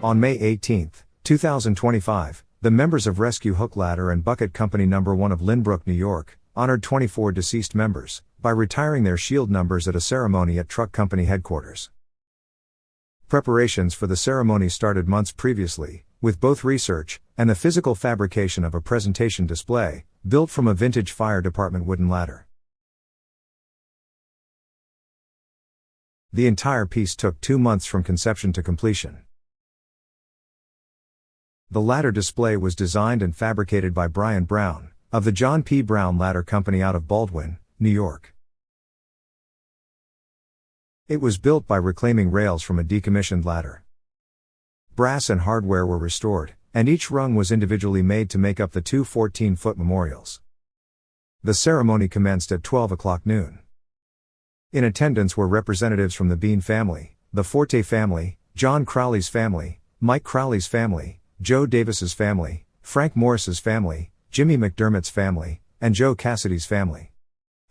On May 18, 2025, the members of Rescue Hook Ladder and Bucket Company No. 1 of Lynbrook, New York, honored 24 deceased members by retiring their shield numbers at a ceremony at Truck Company headquarters. Preparations for the ceremony started months previously, with both research and the physical fabrication of a presentation display, built from a vintage fire department wooden ladder. The entire piece took 2 months from conception to completion. The ladder display was designed and fabricated by Brian Brown, of the John P. Brown Ladder Company out of Baldwin, New York. It was built by reclaiming rails from a decommissioned ladder. Brass and hardware were restored, and each rung was individually made to make up the two 14-foot memorials. The ceremony commenced at 12 o'clock noon. In attendance were representatives from the Bean family, the Forte family, John Crowley's family, Mike Crowley's family, Joe Davis's family, Frank Morris's family, Jimmy McDermott's family, and Joe Cassidy's family.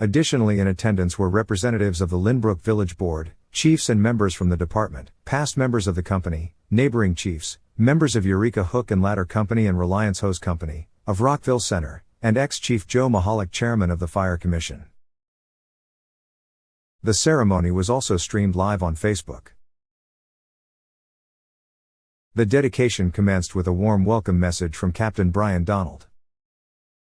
Additionally in attendance were representatives of the Lynbrook Village Board, chiefs and members from the department, past members of the company, neighboring chiefs, members of Eureka Hook and Ladder Company and Reliance Hose Company, of Rockville Center, and ex-Chief Joe Mahalik, chairman of the Fire Commission. The ceremony was also streamed live on Facebook. The dedication commenced with a warm welcome message from Captain Brian Donald.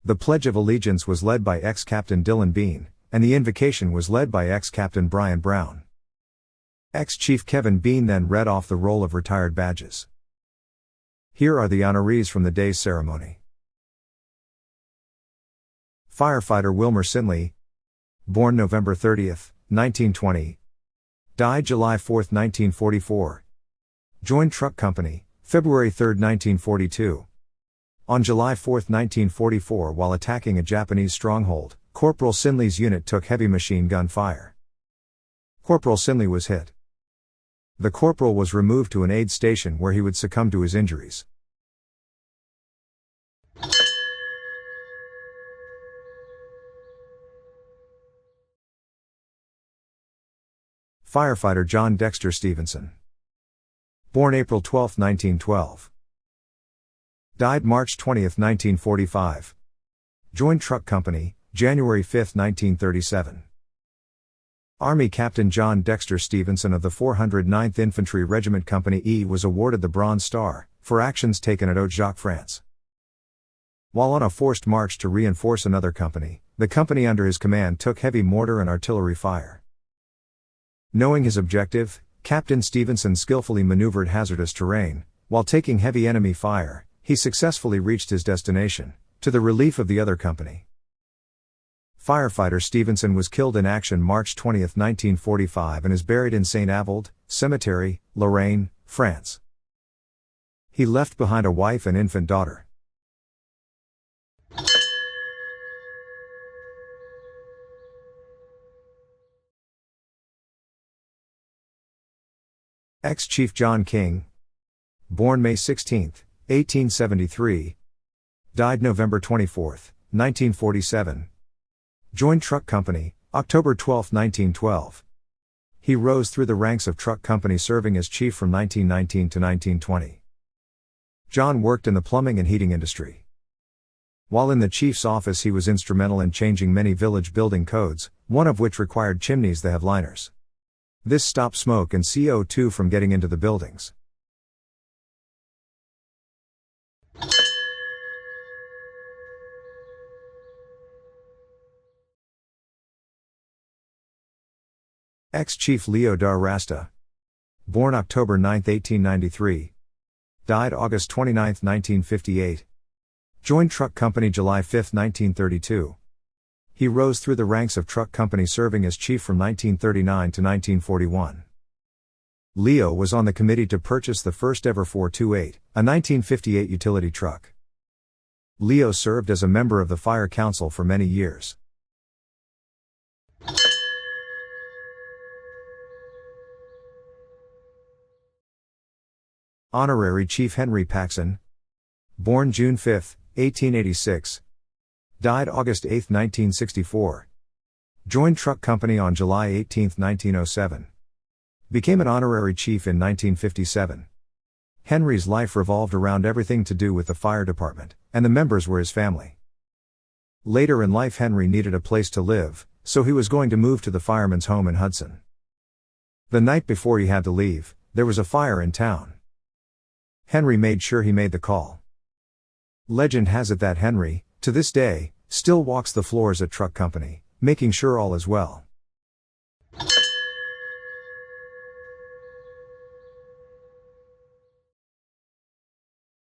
The Pledge of Allegiance was led by ex-Captain Dylan Bean, and the invocation was led by ex-Captain Brian Brown. Ex-Chief Kevin Bean then read off the roll of retired badges. Here are the honorees from the day's ceremony. Firefighter Wilmer Sinley, born November 30, 1920. Died July 4, 1944. Joined Truck Company, February 3, 1942. On July 4, 1944, while attacking a Japanese stronghold, Corporal Sinley's unit took heavy machine gun fire. Corporal Sinley was hit. The corporal was removed to an aid station where he would succumb to his injuries. Firefighter John Dexter Stevenson. Born April 12, 1912. Died March 20, 1945. Joined Truck Company, January 5, 1937. Army Captain John Dexter Stevenson of the 409th Infantry Regiment Company E was awarded the Bronze Star for actions taken at Haute-Jacques, France. While on a forced march to reinforce another company, the company under his command took heavy mortar and artillery fire. Knowing his objective, Captain Stevenson skillfully maneuvered hazardous terrain. While taking heavy enemy fire, he successfully reached his destination, to the relief of the other company. Firefighter Stevenson was killed in action March 20, 1945 and is buried in St. Avold Cemetery, Lorraine, France. He left behind a wife and infant daughter. Ex-Chief John King. Born May 16, 1873. Died November 24, 1947. Joined Truck Company, October 12, 1912. He rose through the ranks of Truck Company serving as chief from 1919 to 1920. John worked in the plumbing and heating industry. While in the chief's office he was instrumental in changing many village building codes, one of which required chimneys that have liners. This stopped smoke and CO2 from getting into the buildings. Ex-Chief Leo Dar Rasta. Born October 9, 1893. Died August 29, 1958. Joined Truck Company July 5, 1932. He rose through the ranks of Truck Company serving as chief from 1939 to 1941. Leo was on the committee to purchase the first ever 428, a 1958 utility truck. Leo served as a member of the Fire Council for many years. Honorary Chief Henry Paxson. Born June 5, 1886. Died August 8, 1964. Joined Truck Company on July 18, 1907. Became an honorary chief in 1957. Henry's life revolved around everything to do with the fire department, and the members were his family. Later in life, Henry needed a place to live, so he was going to move to the fireman's home in Hudson. The night before he had to leave, there was a fire in town. Henry made sure he made the call. Legend has it that Henry, to this day, still walks the floors at Truck Company, making sure all is well.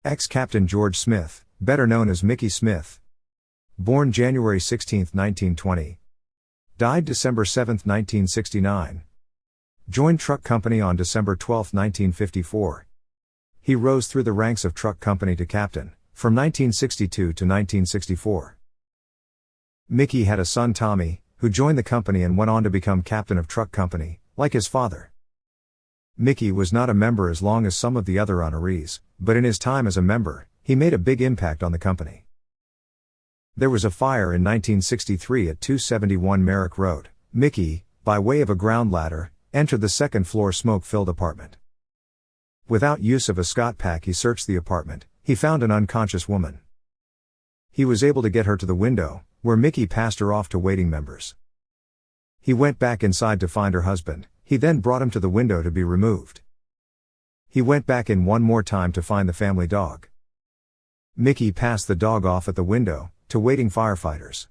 Ex-Captain George Smith, better known as Mickey Smith. Born January 16, 1920. Died December 7, 1969. Joined Truck Company on December 12, 1954. He rose through the ranks of Truck Company to captain, from 1962 to 1964. Mickey had a son Tommy, who joined the company and went on to become captain of Truck Company, like his father. Mickey was not a member as long as some of the other honorees, but in his time as a member, he made a big impact on the company. There was a fire in 1963 at 271 Merrick Road. Mickey, by way of a ground ladder, entered the second-floor smoke-filled apartment. Without use of a Scott pack, he searched the apartment. He found an unconscious woman. He was able to get her to the window, where Mickey passed her off to waiting members. He went back inside to find her husband. He then brought him to the window to be removed. He went back in one more time to find the family dog. Mickey passed the dog off at the window, to waiting firefighters.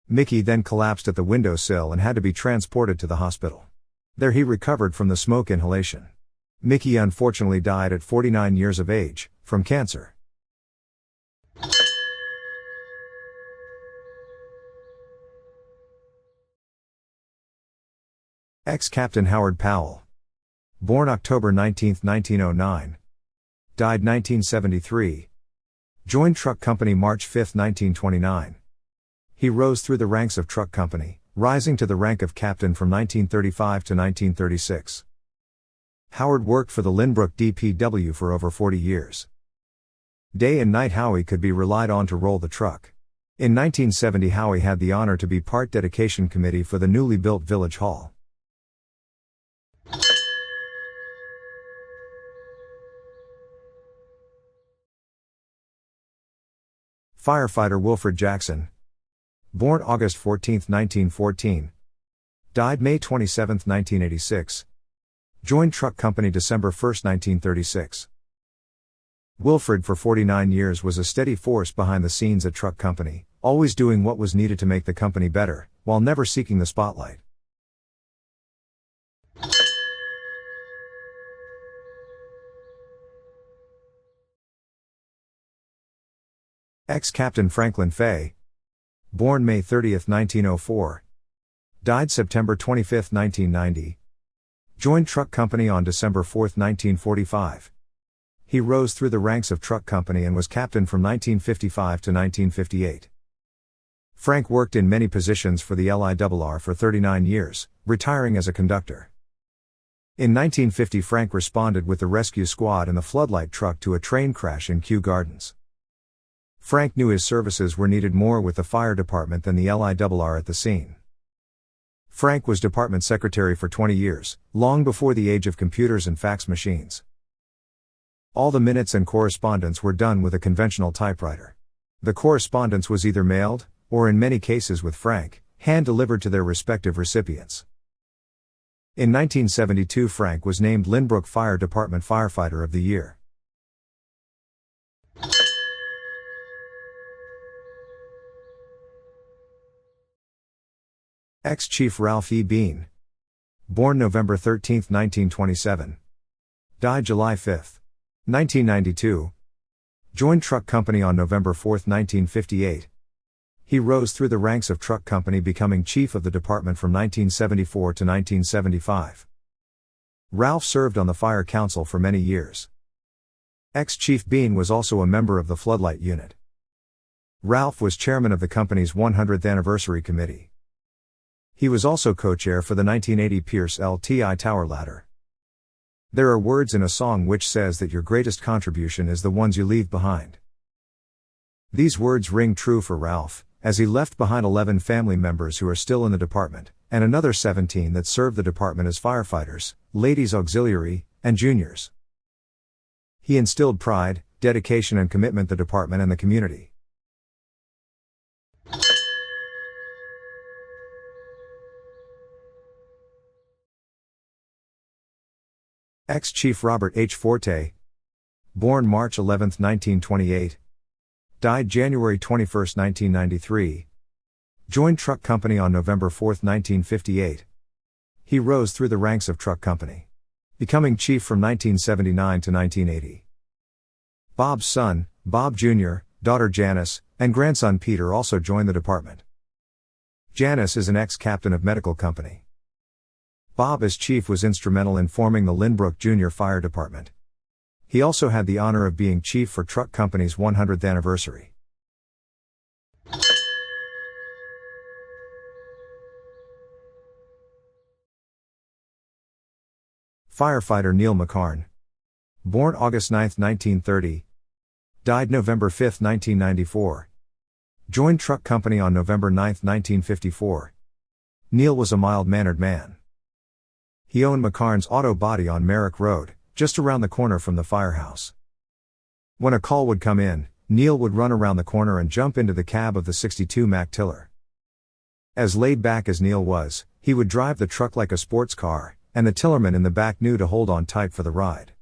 Mickey then collapsed at the windowsill and had to be transported to the hospital. There he recovered from the smoke inhalation. Mickey unfortunately died at 49 years of age, from cancer. Ex-Captain Howard Powell. Born October 19, 1909. Died 1973. Joined Truck Company March 5, 1929. He rose through the ranks of Truck Company, rising to the rank of captain from 1935 to 1936. Howard worked for the Lynbrook DPW for over 40 years. Day and night Howie could be relied on to roll the truck. In 1970 Howie had the honor to be part dedication committee for the newly built Village Hall. Firefighter Wilfred Jackson. Born August 14, 1914. Died May 27, 1986. Joined Truck Company December 1, 1936. Wilfred for 49 years was a steady force behind the scenes at Truck Company, always doing what was needed to make the company better, while never seeking the spotlight. Ex-Captain Franklin Fay. Born May 30, 1904. Died September 25, 1990. Joined Truck Company on December 4, 1945. He rose through the ranks of Truck Company and was captain from 1955 to 1958. Frank worked in many positions for the LIRR for 39 years, retiring as a conductor. In 1950 Frank responded with the rescue squad in the floodlight truck to a train crash in Kew Gardens. Frank knew his services were needed more with the fire department than the LIRR at the scene. Frank was department secretary for 20 years, long before the age of computers and fax machines. All the minutes and correspondence were done with a conventional typewriter. The correspondence was either mailed, or in many cases with Frank, hand-delivered to their respective recipients. In 1972 Frank was named Lynbrook Fire Department Firefighter of the Year. Ex-Chief Ralph E. Bean. Born November 13, 1927. Died July 5, 1992. Joined Truck Company on November 4, 1958. He rose through the ranks of Truck Company, becoming chief of the department from 1974 to 1975. Ralph served on the Fire Council for many years. Ex-Chief Bean was also a member of the Floodlight Unit. Ralph was chairman of the company's 100th Anniversary Committee. He was also co-chair for the 1980 Pierce LTI Tower Ladder. There are words in a song which says that your greatest contribution is the ones you leave behind. These words ring true for Ralph, as he left behind 11 family members who are still in the department, and another 17 that serve the department as firefighters, ladies auxiliary, and juniors. He instilled pride, dedication and commitment to the department and the community. Ex-Chief Robert H. Forte, born March 11, 1928, died January 21, 1993, joined Truck Company on November 4, 1958. He rose through the ranks of Truck Company, becoming chief from 1979 to 1980. Bob's son, Bob Jr., daughter Janice, and grandson Peter also joined the department. Janice is an ex-captain of medical company. Bob as chief was instrumental in forming the Lynbrook Junior Fire Department. He also had the honor of being chief for Truck Company's 100th anniversary. Firefighter Neil McCarn, born August 9, 1930, died November 5, 1994, joined Truck Company on November 9, 1954. Neil was a mild-mannered man. He owned McCarn's Auto Body on Merrick Road, just around the corner from the firehouse. When a call would come in, Neil would run around the corner and jump into the cab of the 62 Mack Tiller. As laid back as Neil was, he would drive the truck like a sports car, and the tillerman in the back knew to hold on tight for the ride.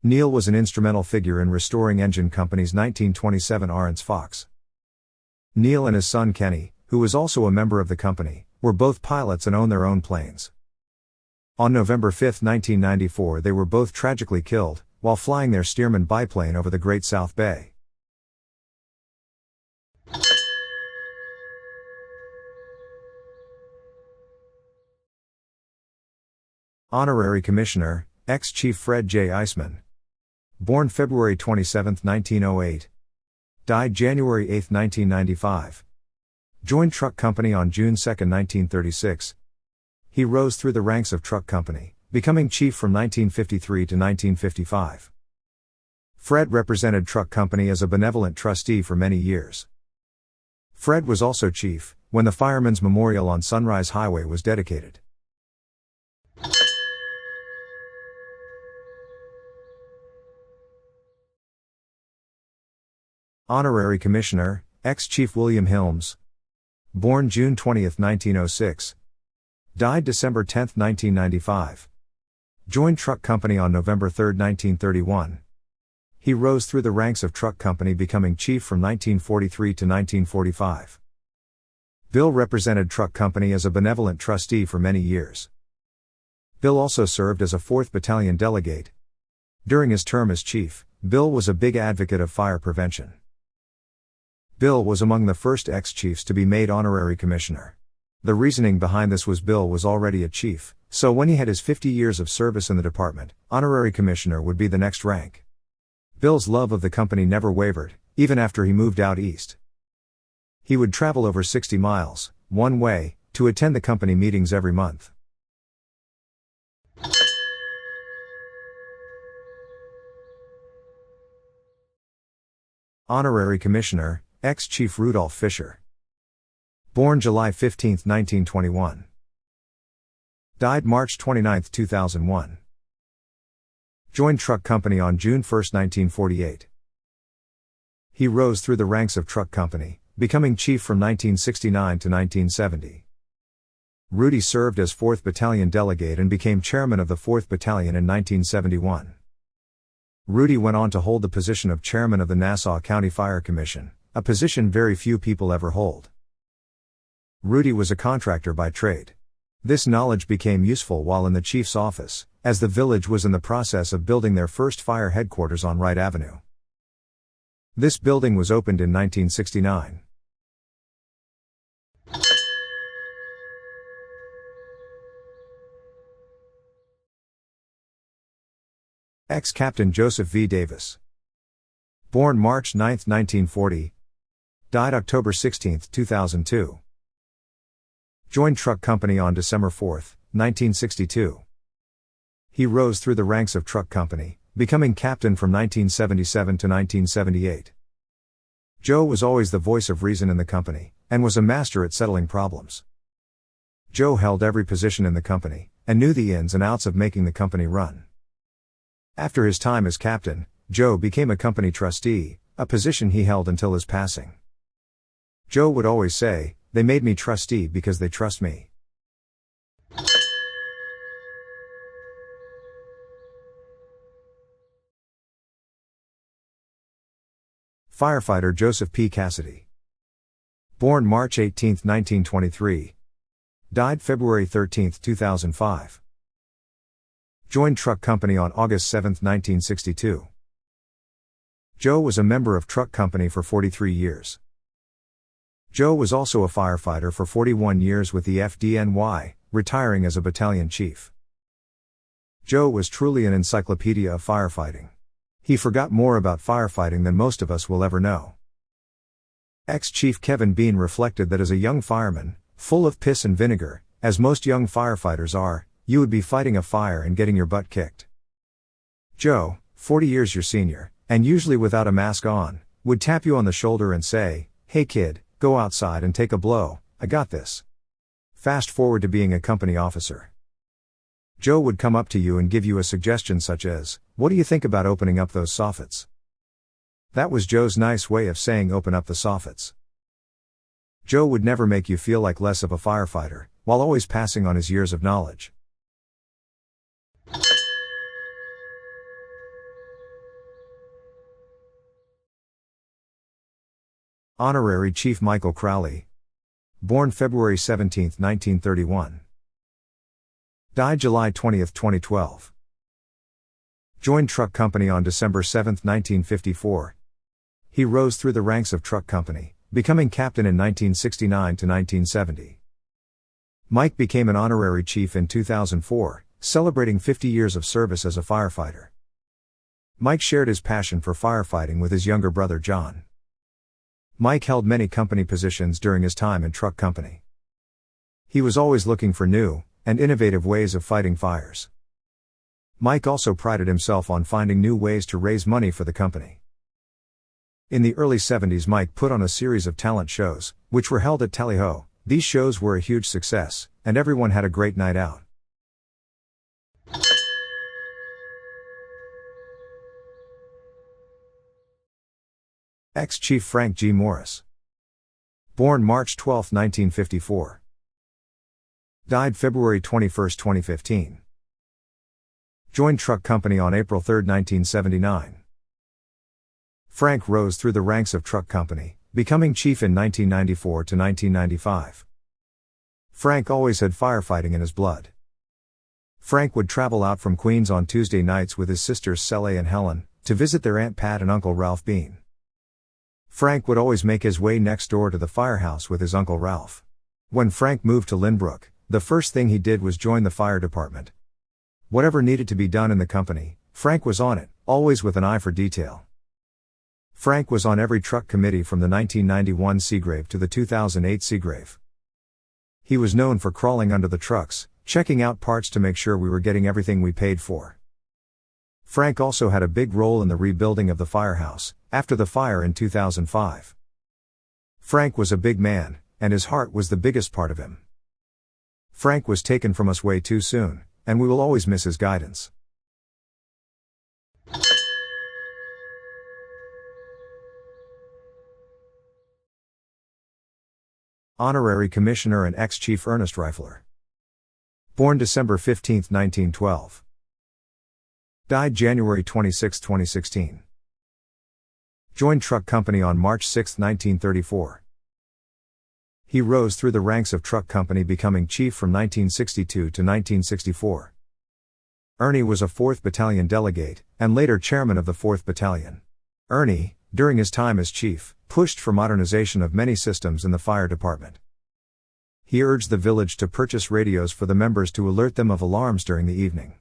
Neil was an instrumental figure in restoring Engine Company's 1927 Arendts Fox. Neil and his son Kenny, who was also a member of the company, were both pilots and owned their own planes. On November 5, 1994 they were both tragically killed, while flying their Stearman biplane over the Great South Bay. Honorary Commissioner, ex-Chief Fred J. Eisman, born February 27, 1908, died January 8, 1995, joined Truck Company on June 2, 1936. He rose through the ranks of Truck Company, becoming chief from 1953 to 1955. Fred represented Truck Company as a benevolent trustee for many years. Fred was also chief when the Firemen's Memorial on Sunrise Highway was dedicated. Honorary Commissioner, ex-Chief William Hilms, born June 20, 1906, died December 10, 1995. Joined Truck Company on November 3, 1931. He rose through the ranks of Truck Company, becoming chief from 1943 to 1945. Bill represented Truck Company as a benevolent trustee for many years. Bill also served as a 4th Battalion delegate. During his term as chief, Bill was a big advocate of fire prevention. Bill was among the first ex-chiefs to be made honorary commissioner. The reasoning behind this was Bill was already a chief, so when he had his 50 years of service in the department, honorary commissioner would be the next rank. Bill's love of the company never wavered, even after he moved out east. He would travel over 60 miles, one way, to attend the company meetings every month. Honorary Commissioner, ex-Chief Rudolph Fisher, born July 15, 1921, died March 29, 2001. Joined Truck Company on June 1, 1948. He rose through the ranks of Truck Company, becoming chief from 1969 to 1970. Rudy served as 4th Battalion delegate and became chairman of the 4th Battalion in 1971. Rudy went on to hold the position of chairman of the Nassau County Fire Commission, a position very few people ever hold. Rudy was a contractor by trade. This knowledge became useful while in the chief's office, as the village was in the process of building their first fire headquarters on Wright Avenue. This building was opened in 1969. Ex-Captain Joseph V. Davis, born March 9, 1940, died October 16, 2002. Joined Truck Company on December 4, 1962. He rose through the ranks of Truck Company, becoming captain from 1977 to 1978. Joe was always the voice of reason in the company, and was a master at settling problems. Joe held every position in the company, and knew the ins and outs of making the company run. After his time as captain, Joe became a company trustee, a position he held until his passing. Joe would always say, "They made me trustee because they trust me." Firefighter Joseph P. Cassidy. Born March 18, 1923. Died February 13, 2005. Joined Truck Company on August 7, 1962. Joe was a member of Truck Company for 43 years. Joe was also a firefighter for 41 years with the FDNY, retiring as a battalion chief. Joe was truly an encyclopedia of firefighting. He forgot more about firefighting than most of us will ever know. Ex-Chief Kevin Bean reflected that as a young fireman, full of piss and vinegar, as most young firefighters are, you would be fighting a fire and getting your butt kicked. Joe, 40 years your senior, and usually without a mask on, would tap you on the shoulder and say, "Hey kid, go outside and take a blow, I got this." Fast forward to being a company officer. Joe would come up to you and give you a suggestion such as, "What do you think about opening up those soffits?" That was Joe's nice way of saying open up the soffits. Joe would never make you feel like less of a firefighter, while always passing on his years of knowledge. Honorary Chief Michael Crowley. Born February 17, 1931. Died July 20, 2012. Joined Truck Company on December 7, 1954. He rose through the ranks of Truck Company, becoming captain in 1969 to 1970. Mike became an honorary chief in 2004, celebrating 50 years of service as a firefighter. Mike shared his passion for firefighting with his younger brother John. Mike held many company positions during his time in Truck Company. He was always looking for new and innovative ways of fighting fires. Mike also prided himself on finding new ways to raise money for the company. In the early 70s, Mike put on a series of talent shows, which were held at Tally Ho. These shows were a huge success, and everyone had a great night out. Ex-Chief Frank G. Morris. Born March 12, 1954. Died February 21, 2015. Joined Truck Company on April 3, 1979. Frank rose through the ranks of Truck Company, becoming chief in 1994 to 1995. Frank always had firefighting in his blood. Frank would travel out from Queens on Tuesday nights with his sisters Sally and Helen, to visit their Aunt Pat and Uncle Ralph Bean. Frank would always make his way next door to the firehouse with his Uncle Ralph. When Frank moved to Lynbrook, the first thing he did was join the fire department. Whatever needed to be done in the company, Frank was on it, always with an eye for detail. Frank was on every truck committee from the 1991 Seagrave to the 2008 Seagrave. He was known for crawling under the trucks, checking out parts to make sure we were getting everything we paid for. Frank also had a big role in the rebuilding of the firehouse, after the fire in 2005. Frank was a big man, and his heart was the biggest part of him. Frank was taken from us way too soon, and we will always miss his guidance. Honorary Commissioner and ex-Chief Ernest Rifler. Born December 15, 1912. Died January 26, 2016. Joined Truck Company on March 6, 1934. He rose through the ranks of Truck Company, becoming chief from 1962 to 1964. Ernie was a 4th Battalion delegate, and later chairman of the 4th Battalion. Ernie, during his time as chief, pushed for modernization of many systems in the fire department. He urged the village to purchase radios for the members to alert them of alarms during the evening.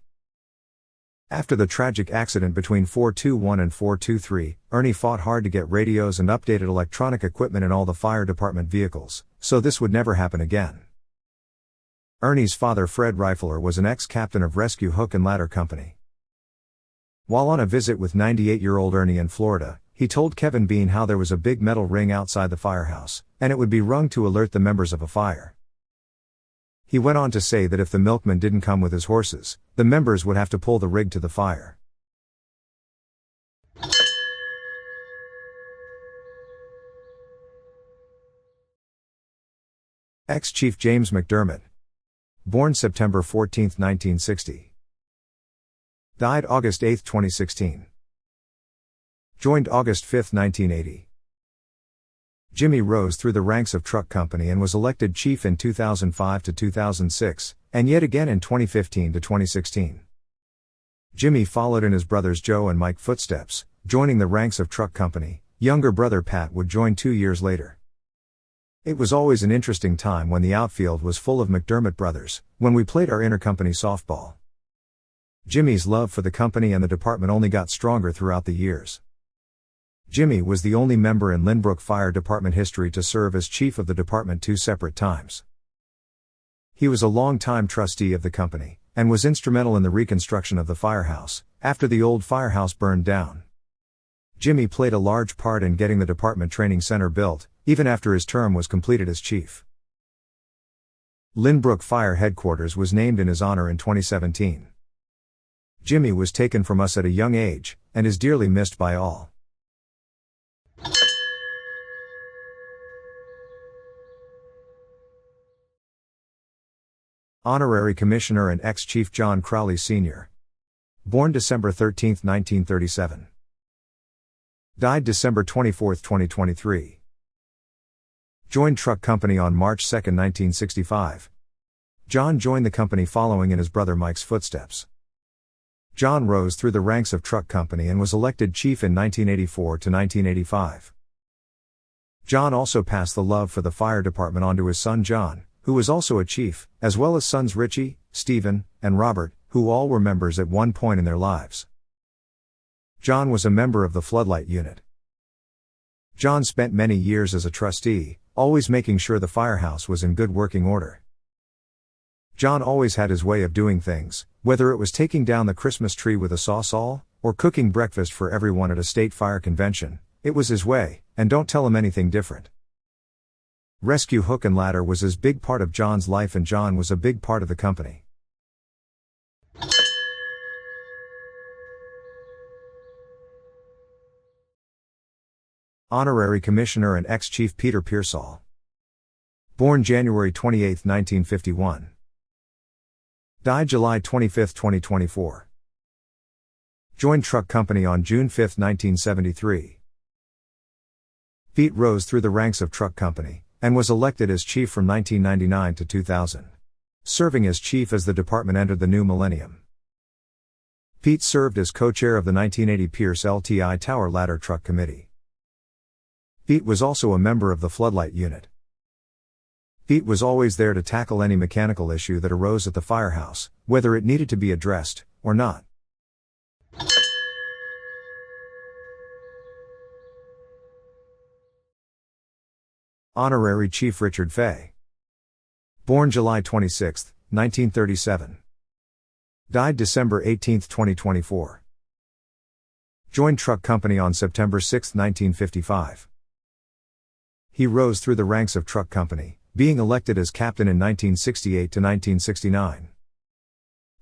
After the tragic accident between 421 and 423, Ernie fought hard to get radios and updated electronic equipment in all the fire department vehicles, so this would never happen again. Ernie's father, Fred Rifler, was an ex-captain of Rescue Hook and Ladder Company. While on a visit with 98-year-old Ernie in Florida, he told Kevin Bean how there was a big metal ring outside the firehouse, and it would be rung to alert the members of a fire. He went on to say that if the milkman didn't come with his horses, the members would have to pull the rig to the fire. Ex-Chief James McDermott. Born September 14, 1960. Died August 8, 2016. Joined August 5, 1980. Jimmy rose through the ranks of Truck Company and was elected chief in 2005 to 2006, and yet again in 2015 to 2016. Jimmy followed in his brothers Joe and Mike footsteps, joining the ranks of Truck Company. Younger brother Pat would join 2 years later. It was always an interesting time when the outfield was full of McDermott brothers, when we played our intercompany softball. Jimmy's love for the company and the department only got stronger throughout the years. Jimmy was the only member in Lynbrook Fire Department history to serve as chief of the department 2 separate times. He was a long-time trustee of the company, and was instrumental in the reconstruction of the firehouse, after the old firehouse burned down. Jimmy played a large part in getting the department training center built, even after his term was completed as chief. Lynbrook Fire Headquarters was named in his honor in 2017. Jimmy was taken from us at a young age, and is dearly missed by all. Honorary Commissioner and Ex-Chief John Crowley Sr. Born December 13, 1937. Died December 24, 2023. Joined Truck Company on March 2, 1965. John joined the company following in his brother Mike's footsteps. John rose through the ranks of Truck Company and was elected chief in 1984 to 1985. John also passed the love for the fire department on to his son John, who was also a chief, as well as sons Richie, Stephen, and Robert, who all were members at one point in their lives. John was a member of the Floodlight Unit. John spent many years as a trustee, always making sure the firehouse was in good working order. John always had his way of doing things, whether it was taking down the Christmas tree with a sawzall, or cooking breakfast for everyone at a state fire convention. It was his way, and don't tell him anything different. Rescue hook and ladder was as big part of John's life, and John was a big part of the company. Honorary Commissioner and Ex-Chief Peter Pearsall. Born January 28, 1951. Died July 25, 2024. Joined Truck Company on June 5, 1973. Pete rose through the ranks of Truck Company, and was elected as chief from 1999 to 2000. Serving as chief as the department entered the new millennium. Pete served as co-chair of the 1980 Pierce LTI Tower Ladder Truck Committee. Pete was also a member of the Floodlight Unit. Pete was always there to tackle any mechanical issue that arose at the firehouse, whether it needed to be addressed, or not. Honorary Chief Richard Fay. Born July 26, 1937. Died December 18, 2024. Joined Truck Company on September 6, 1955. He rose through the ranks of Truck Company, being elected as captain in 1968 to 1969.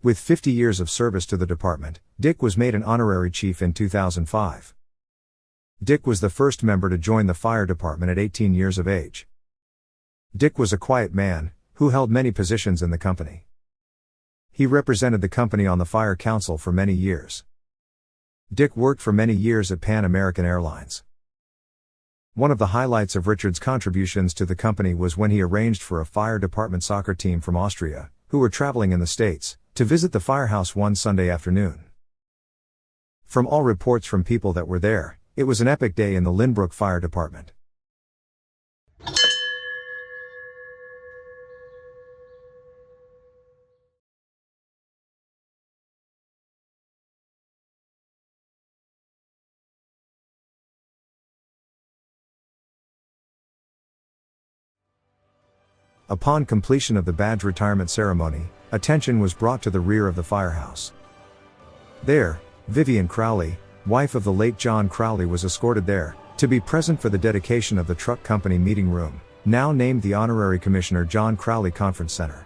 With 50 years of service to the department, Dick was made an honorary chief in 2005. Dick was the first member to join the fire department at 18 years of age. Dick was a quiet man, who held many positions in the company. He represented the company on the Fire Council for many years. Dick worked for many years at Pan American Airlines. One of the highlights of Richard's contributions to the company was when he arranged for a fire department soccer team from Austria, who were traveling in the States, to visit the firehouse one Sunday afternoon. From all reports from people that were there, it was an epic day in the Lynbrook Fire Department. Upon completion of the badge retirement ceremony, attention was brought to the rear of the firehouse. There, Vivian Crowley, wife of the late John Crowley, was escorted there, to be present for the dedication of the Truck Company meeting room, now named the Honorary Commissioner John Crowley Conference Center.